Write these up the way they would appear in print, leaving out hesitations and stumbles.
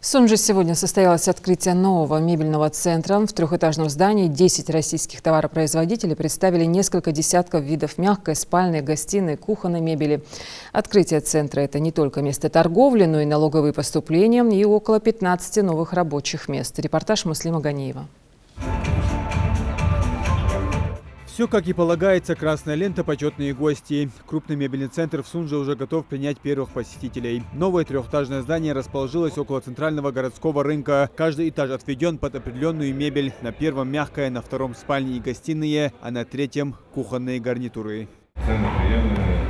В Сунже сегодня состоялось открытие нового мебельного центра. В трехэтажном здании 10 российских товаропроизводителей представили несколько десятков видов мягкой, спальной, гостиной, кухонной мебели. Открытие центра – это не только место торговли, но и налоговые поступления и около 15 новых рабочих мест. Репортаж Муслима Ганиева. Все, как и полагается, красная лента, почетные гости. Крупный мебельный центр в Сунже уже готов принять первых посетителей. Новое трехэтажное здание расположилось около центрального городского рынка. Каждый этаж отведен под определенную мебель. На первом мягкая, на втором спальни и гостиные, а на третьем кухонные гарнитуры. Цены приемлемые.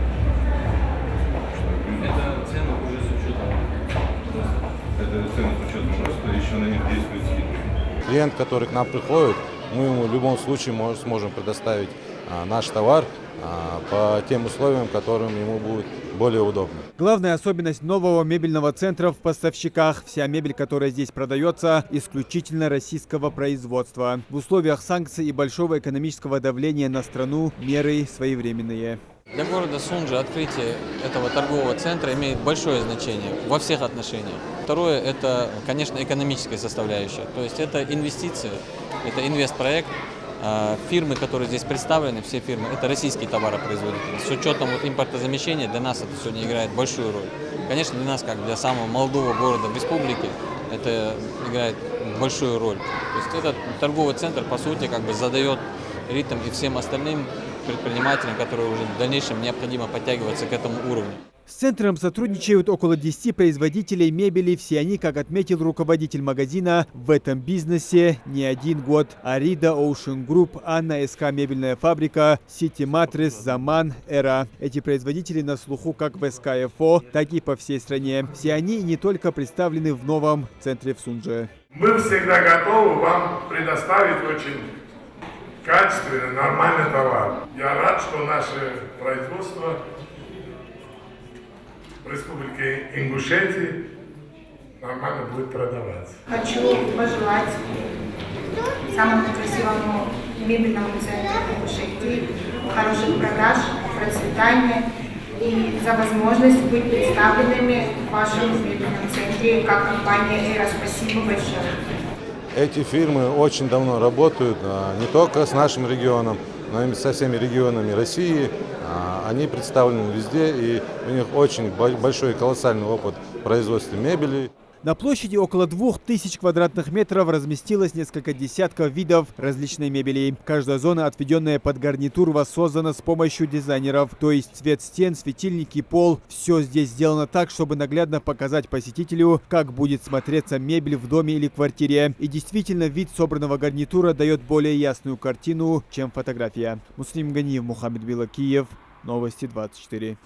Это цены уже с учетом. Это цены с учетом, просто еще на них действует скидка. Клиент, который к нам приходит, мы ему в любом случае сможем предоставить наш товар по тем условиям, которым ему будет более удобно. Главная особенность нового мебельного центра в поставщиках. Вся мебель, которая здесь продается, исключительно российского производства. В условиях санкций и большого экономического давления на страну меры своевременные. Для города Сунжи открытие этого торгового центра имеет большое значение во всех отношениях. Второе – это, конечно, экономическая составляющая. То есть это инвестиции, это инвестпроект. Фирмы, которые здесь представлены, все фирмы, это российские товаропроизводители. С учетом импортозамещения для нас это сегодня играет большую роль. Конечно, для нас, как для самого молодого города в республике, это играет большую роль. То есть этот торговый центр, по сути, задает ритм и всем остальным предпринимателям, которые уже в дальнейшем необходимо подтягиваться к этому уровню. С центром сотрудничают около 10 производителей мебели. Все они, как отметил руководитель магазина, в этом бизнесе не один год. Арида, Ocean Group, Анна, СК Мебельная фабрика, City Matrix, Заман, Эра. Эти производители на слуху как в СКФО, так и по всей стране. Все они не только представлены в новом центре в Сунже. Мы всегда готовы вам предоставить очень качественный, нормальный товар. Я рад, что наше производство в Республике Ингушетия нормально будет продаваться. Хочу пожелать самому красивому мебельному центру Ингушетии хороших продаж, процветания и за возможность быть представленными в вашем мебельном центре как компания «Эра». Спасибо большое. Эти фирмы очень давно работают не только с нашим регионом, но и со всеми регионами России. Они представлены везде, и у них очень большой и колоссальный опыт производства мебели. На площади около 2000 квадратных метров разместилось несколько десятков видов различной мебели. Каждая зона, отведенная под гарнитур, воссоздана с помощью дизайнеров. То есть цвет стен, светильники, пол. Все здесь сделано так, чтобы наглядно показать посетителю, как будет смотреться мебель в доме или квартире. И действительно, вид собранного гарнитура дает более ясную картину, чем фотография. Муслим Ганиев, Мухаммед Билакиев. Новости 24.